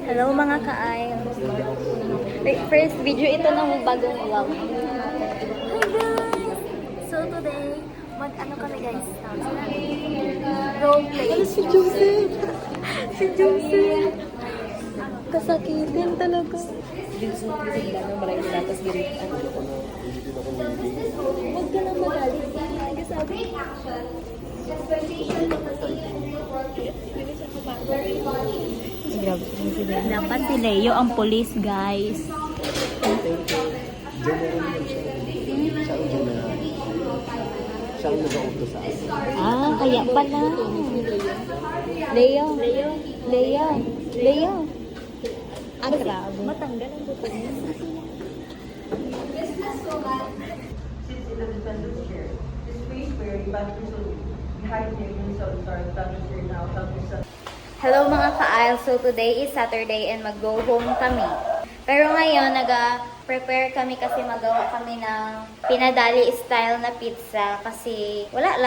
Hello mga ka-ail. First video ito ng bagong vlog. Hi guys! So today, mag-ano kami guys? Roleplay. Ano si Joseph? Si Joseph! Kasakitin talaga. Huwag ka lang magalit. Sabi. Dapat si Leo ang police, guys. Siya ang nag-autos sa akin. Ah, kaya pala. Leo. Leo. Ah, grabe. Matanggal ang buto niya. Sits in the defendant's chair. His face wearing battery salute. Behind him, himself started battery chair now, help himself. Hello mga ka-ail. So today is Saturday and mag-go home kami. Pero ngayon, nag-prepare kami kasi magawa kami ng pinadali style na pizza kasi wala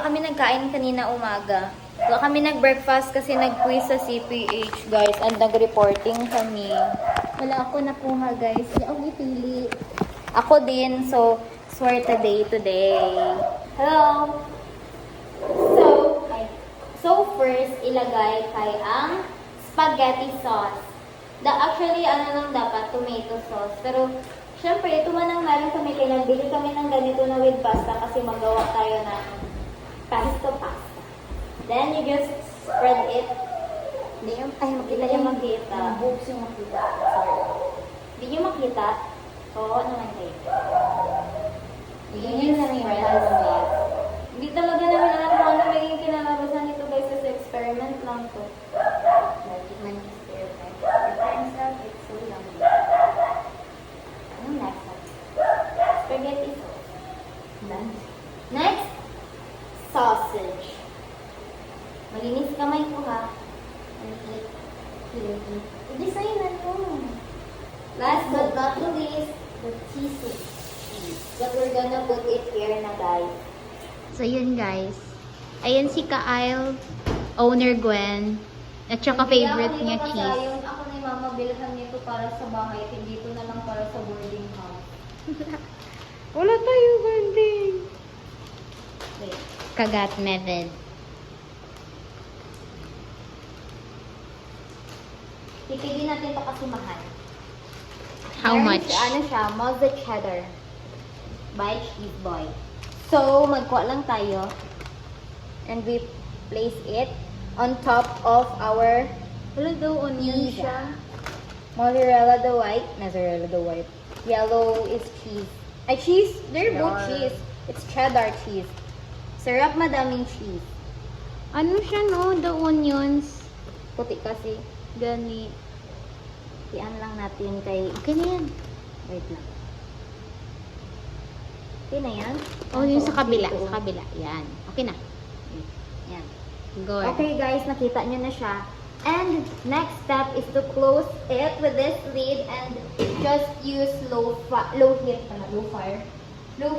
kami nagkain kanina umaga. Wala kami nag-breakfast kasi nag-quiz sa CPH guys and nag-reporting kami. Wala ako nakuha guys. Hindi ako ipili. Ako din. So, swerte day today. Hello! So first, ilagay kay ang spaghetti sauce. Actually, ano lang dapat, tomato sauce. Pero, syempre, ito man ang meron kami, kaya nagbili kami ng ganito na with pasta kasi magawa tayo ng pesto pasta. Then, you just spread it. Hindi yung makita. Boobs yung makita. Sorry. Hindi yung makita. Oo, naman kayo. Yun lang yung spread. Hindi talaga namin alam kung ano magiging kinalabasan nito guys kasi experiment lang to. Tikman yung experiment. The times up, it's so yummy. Anong next? Spaghetti sauce. Next, sausage. Malinis kamay ko ha. I-design na to. Last but not the least, the cheese. But we're gonna put it here na guys. So, yun guys. Ayan si Ka-Ail, owner Gwen, at saka favorite niya cheese. Ako ni Mama, bilhan nito para sa bahay, hindi ito na lang para sa boarding house. Wala tayo boarding. Wait. Kagat method. Tipigin natin ito kasi mahal. How much? Ano siya? Mozza cheddar. By Cheese Boy. So, magkuha lang tayo. And we place it on top of our onion siya. Mozzarella the white. Yellow is cheese. Ay, cheese. They're both cheese. It's cheddar cheese. Sarap madaming cheese. Ano siya no? The onions. Puti kasi. Ganit. Iyan lang natin kay... Okay na yan. Wait lang. Okay na yan? Oh, yung sa kabila. Sa kabila. Yan. Okay na. Yan. Good. Okay guys, nakita nyo na siya. And next step is to close it with this lid and just use low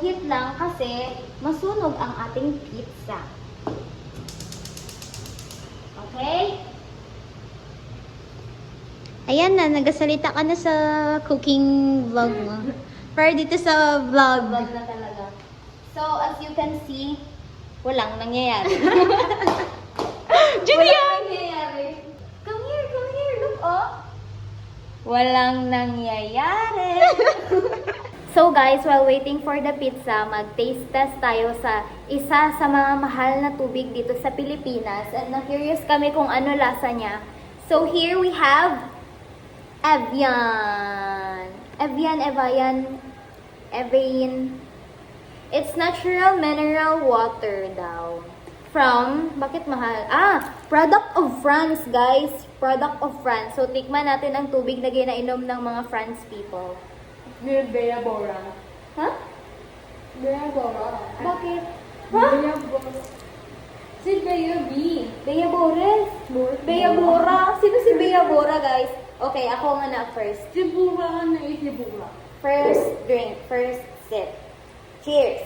heat lang kasi masunog ang ating pizza. Okay? Ayan na, nagasalita ka na sa cooking vlog mo. Pero dito sa vlog. Vlog na talaga. So, as you can see, walang nangyayari. Walang nangyayari. Come here, look, oh. Walang nangyayari. So guys, while waiting for the pizza, mag-taste test tayo sa isa sa mga mahal na tubig dito sa Pilipinas. And na-curious kami kung ano lasa niya. So here we have Evian. It's natural mineral water daw. From, bakit mahal? Product of France, guys. Product of France. So, tikman natin ang tubig na ginainom ng mga France people. Bea Bora. Ha? Bea Bora. Bakit? Ha? Bea Bora. Si Bea B. Bea Bores? Bea Bora? Sino si Bea Bora, guys? Okay, ako nga na first. Si Bura na si Bura. First drink, first sip. Cheers!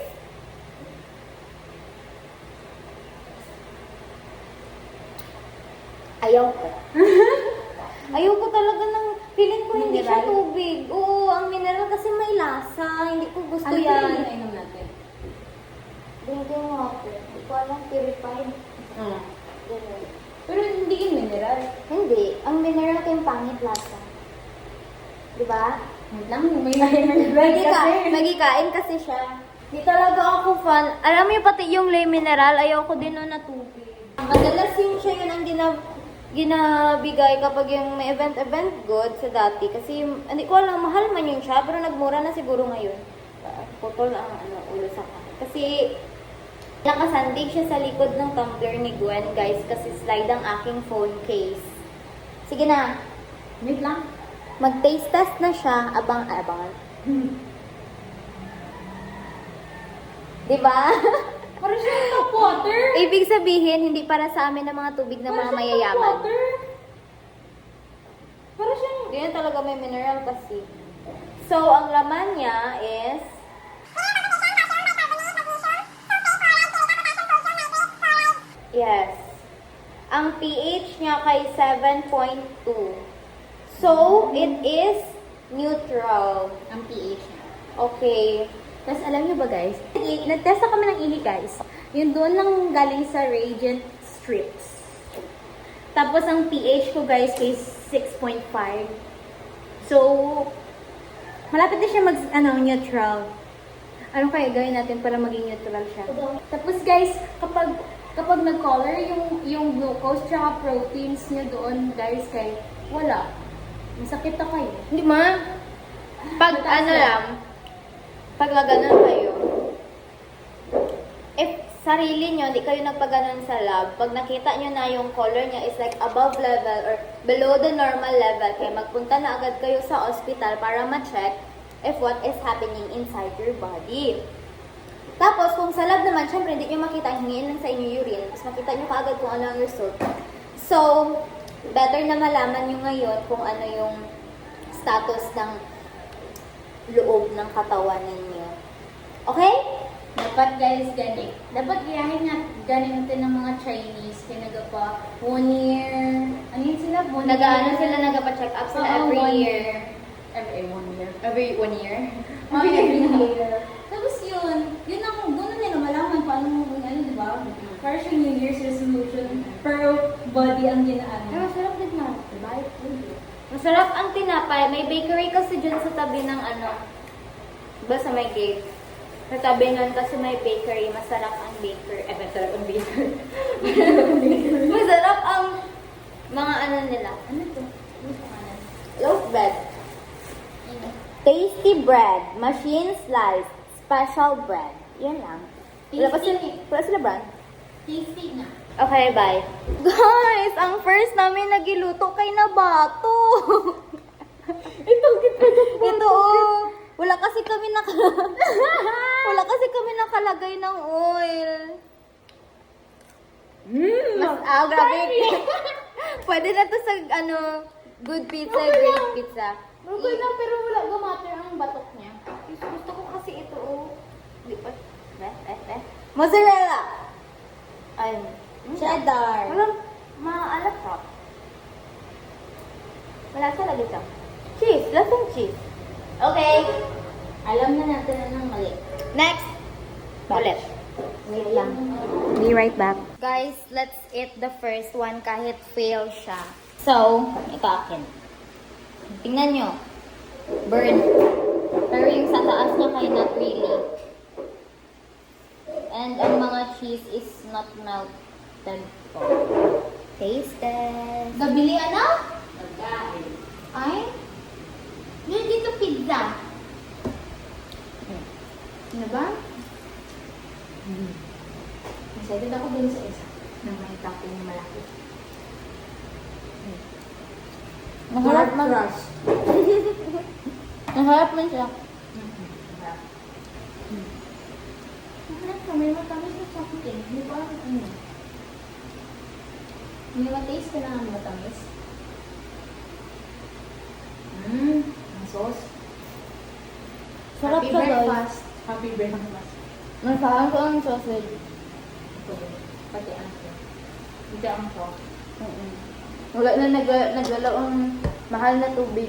Ayaw ko. Ayoko talaga ng, feeling ko hindi siya Mineral? tubig. Oo, ang mineral kasi may lasa. Hindi ko gusto Ano yan. yung inainom natin? Drinking water. Hindi ko alam, purified. Ah. Ganun. Pero hindi yung mineral. Hindi. Ang mineral ko yung pangit lasa. Diba? Wait lang, may mineral kasi. Magikain kasi siya. Di talaga ako fan. Alam mo yung pati yung lay mineral, ayoko din nun na tubig. Madalas yun siya yun ang ginabigay kapag yung may event good sa dati. Kasi hindi ko alam, mahal man yun siya, pero nagmura na siguro ngayon. Putol na ang ulo sa akin. Kasi nakasandig siya sa likod ng tumbler ni Gwen, guys, kasi slide ang aking phone case. Sige na, Wait lang. mag-taste test na siya, abang-abang. Diba? Parang siya yung tap water. Ibig sabihin, hindi para sa amin ng mga tubig ng mga Parang siya yung tap mayayaman. water. Parang siya yung... Hindi na talaga may mineral kasi. So, ang laman niya is... Yes. Ang pH niya kay 7.2. So, it is neutral. Ang pH niya. Okay. Tapos alam niyo ba guys, nag-test kami ng ihi guys. Yung doon lang galing sa Radiant Strips. Tapos ang pH ko guys kay 6.5. So, malapit na siya neutral. Ano kaya gawin natin para maging neutral siya? Tapos guys, kapag nag-color yung glucose tsaka proteins niya doon guys kay wala. Masakit na kayo. Hindi ma. Pag Mataas ano lang. lang, pag naganon kayo, if sarili nyo, hindi kayo nagpaganon sa lab, pag nakita nyo na yung color niya is like above level or below the normal level, kaya magpunta na agad kayo sa hospital para ma-check if what is happening inside your body. Tapos, kung sa lab naman, syempre, hindi nyo makita, hingin lang sa inyo urine, tapos makita nyo kaagad kung ano ang result. So, better na malaman nyo ngayon kung ano yung status ng loob ng katawan ninyo. Okay? Dapat guys, gani. Dapat gayahin nga ganin natin ng mga Chinese. Kaya nagapa 1 year. Ano yun sila? 1 year. Nag-ano sila, nagpa-check up sila Oo, every 1 year. Every 1 year. Every 1 year? Oh, every year. Tapos yun ang doon na nila malaman paano mo ano, di ba? Para siya New Year's resolution per body ang ginaano. Pero masarap din na. Diba? Masarap ang tinapay. May bakery kasi dyan sa tabi ng ano. Diba sa may gate? Sa tabi nun kasi may bakery. Masarap ang bakery. Masarap ang bakery. Masarap ang mga ano nila. Ano to? Ano pangalan? Loaf bread. Tasty bread. Machine sliced. Special bread. Yan lang. Wala pa sila, wala sila brand? Tasty na. Okay, bye. Guys, ang first namin nagiluto kay Nabato. Ito, oh. Wala kasi kami wala kasi kami nakalagay ng oil. Grabe. Pwede na to sa, good pizza, great pizza. Okay lang, pero wala gumater ang batok niya. Gusto ko kasi ito, oh. Di pa. Mozzarella. Ayun. Cheddar. Walang maalat ka. Wala sa lagi siya. Cheese. Lasang cheese. Okay. Alam na natin anong mali. Next. Ulit. Wait lang. Be right back. Guys, let's eat the first one kahit fail siya. So, ito akin. Tingnan nyo. Burn. Pero yung sa taas niya kay not really. And ang mga cheese is not melted po. Taste test. Gabili ano? Ay? Yun dito pizza. Ano ba? Excited ako dun sa isa. Na may topping na malaki. Maharap man. Maharap man siya. Maharap ka, may matamis na chocolate. Hindi ko alam ano. May mataste ka na ang matamis. Ang sauce. Sarap Happy siya, guys. breakfast. Happy breakfast. Nasahan ko ang sausage. Ito din. Pati ang sauce. Hindi ang sauce. Wala na naglalaw ang mahal na tubig.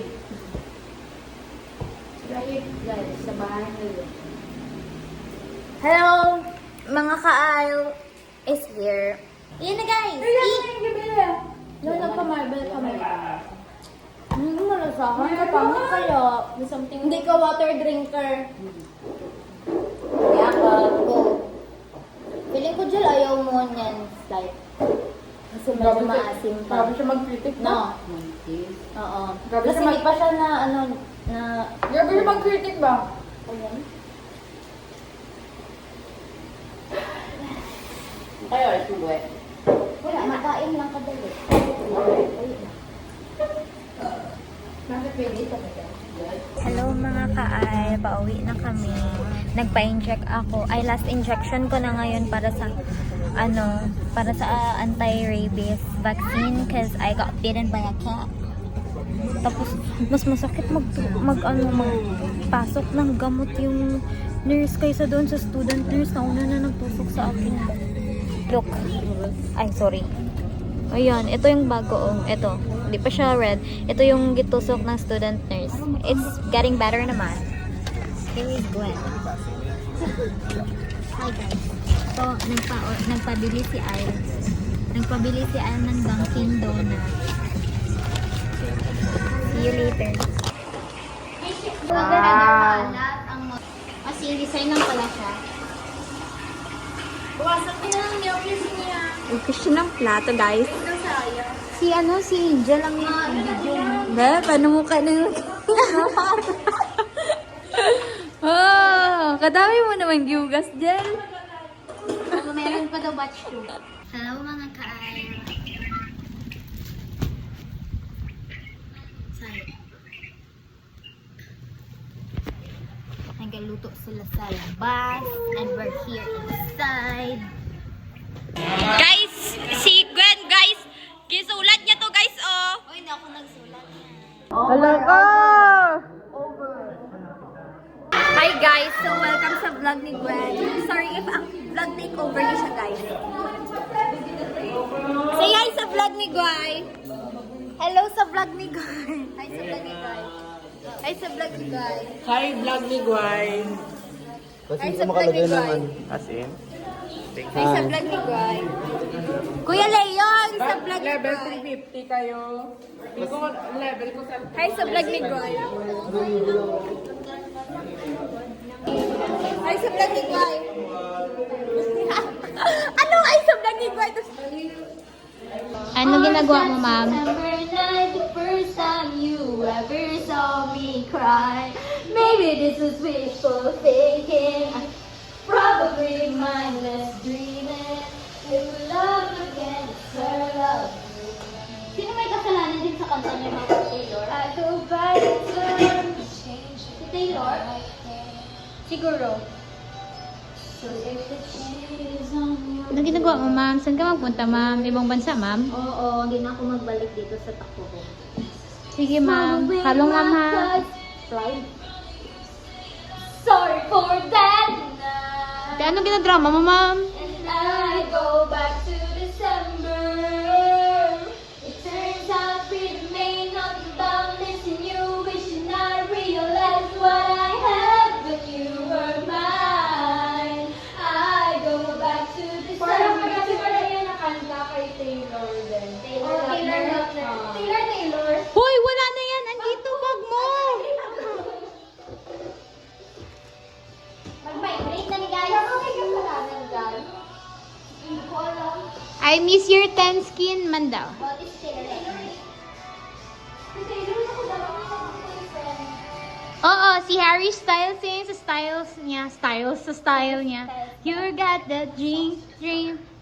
Right, guys, sa bahay nila. Hello! Mga ka-aisle is here. Yan na guys! No, nagpa-marble kami. Hindi mo nasahan ka pangit kaya. May something. Hindi ka water drinker. Kaya ka, go. Feeling ko dyan ayaw mo niyan, slide. Kasi medyo maasim pa. Grabe siya mag-critic No. na. Oo. Grabe Kasi siya hindi pa siya na, ano, na... Grabe siya mag-critic ba? Ayan. Kaya ito wet. Wala, makain lang kadali. Bakit pwede ito ba? Hello mga ka-ay, pauwi na kami. Nagpa-inject ako. Ay, last injection ko na ngayon para sa anti-rabies vaccine because I got bitten by a cat. Tapos, mas masakit magpasok ng gamot yung nurse kaysa doon sa student nurse na una na nagtusok sa akin. Look. Ay, sorry. Ayan, ito yung bago. Ito. Hindi pa siya red. Ito yung gitusok ng student nurse. It's getting better naman. Here is Gwen. Hi guys. So, nagpabili si Al. Nagpabili si Al ng Dunkin Donuts. See you later. Wow. Kasi design lang pala siya. Buwasan ko na lang yung kiss niya. Question ng plato, guys. Ito saya. Si Angel lang na video mo. Be, paano mo ka na Oh, kadami mo naman giugas dyan. Meron pa daw batch 2. Hello mga ka-ay. Sorry. Nagaluto sila sa labas and we're here inside. Guys, si Gwen, guys, gisulat niya to, guys, oh. Uy, hindi ako nagsulat yan. Hello ka! Hi guys! So welcome sa vlog ni Gwen. Sorry if ang vlog takeover niya siya guys. Say hi sa vlog ni Gwen. Hello sa vlog ni Gwen. Hi sa vlog ni Gwen. Hi sa vlog ni Gwen. Hi, vlog ni Guay. Ay, Kasi hindi sa ko makalagay vlog ni naman. Guy. As in? Hi sa vlog ni Gwen. Kuya Leo, hi sa vlog ni Level Gwen. 350 kayo. Level ko sa... Hi sa vlog ni Gwen. Hi sa vlog ni Gwen. Ano ay sa vlog ni Gwen? Ano ginagawa mo, ma'am? September night, the first time you ever saw me cry. Maybe this is wishful thinking, probably mindless dreaming. If love again, it's her love. Sino may kasalanan din sa kanta niya, Mama Taylor? I go back in time, change. Si Taylor? Siguro. So if the change is on you. Ano ginagawa mo, ma'am? Saan ka magpunta, ma'am? Ibang bansa, ma'am? Oo, hindi na ako magbalik dito sa takbo ko. Sige, ma'am. Halong, ma'am, ha? Pride. Sorry for that night. Te, ano ginadrama mo, ma'am? And I go back to December. It turns out we may not about missing you, wishing I realized what I had when you were mine. I go back to December. Parang kasi pala yan nakanta kay Taylor din. Taylor Lautner. Taylor. Hoy, wala na yan. Andito, bag mo. Mag-vibrate na ni guys. Ano may kasalanan dyan? Hindi ko alam. I miss your tan skin, man daw. What is Taylor? Si Taylor ako dapat may boyfriend. Oo, si Harry Styles yun sa style niya. You got that dream,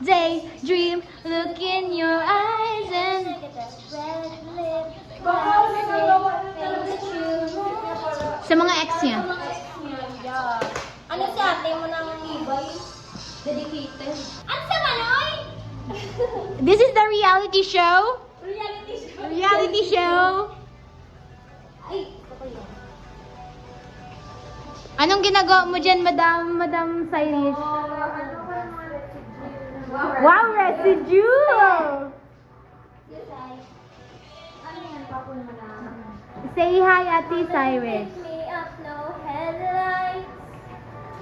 daydream, look in your eyes and... Baka may nagawa na talaga siya. Sa mga ex niya. Ano si ate mo ng ibay? Dedicated. Ano sa manoy? This is the reality show. Reality show. Reality show. Ay, ako yun. Anong ginagawa mo dyan, Madam Cyrus? Wow, residue! Yes, ay. Say hi, Ate Cyrus. Me up, no headlights.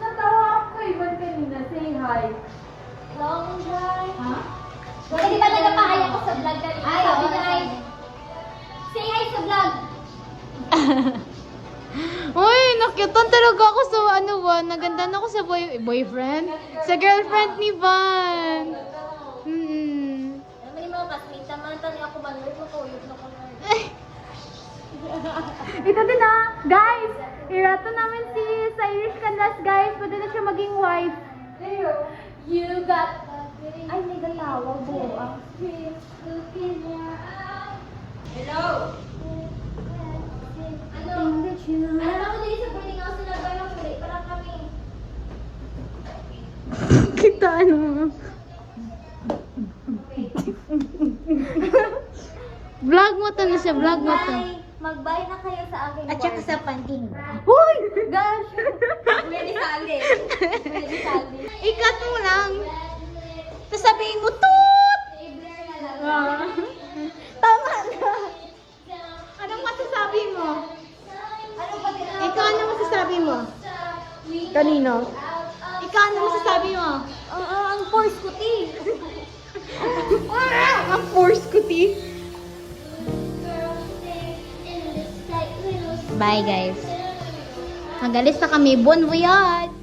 Natawa ako eh. Ba't kanina? Say hi. Long drive. Ha? Kasi di ba nagpahay ako sa vlog kanina? Ay, Sabi oo, niya, naman. say hi sa vlog. Uy, nakyutan talaga ako sa ano ba, nagandahan ako sa boyfriend, sa girlfriend ni Van. Mm. Alam mo yung mga classmates, naman tani ako ba, nerd mo ko, yun ako nerd. Ito din guys, irato namin si Irish Candas guys, pwede na siya maging wife. You got ay, may gatawag po. Hello? Ano? Alam ako din sa boarding house na nagbayo ako ulit. Parang kami. Kita ano. Vlog mo to na siya, vlog mo to. Bye! Mag-bye na kayo sa akin. At saka sa panting. Hoy! Gosh! Pwede sali. Pwede sali. Ikat mo lang. Tapos sabihin mo, toot! Tama na. Anong masasabi mo? Ano ba din? Ikaw, ano masasabi mo? Kanino? Ikaw, ano masasabi mo? Ang force ko, ti. Ang force ko, ti. Bye, guys. Magalis na kami. Bon voyage!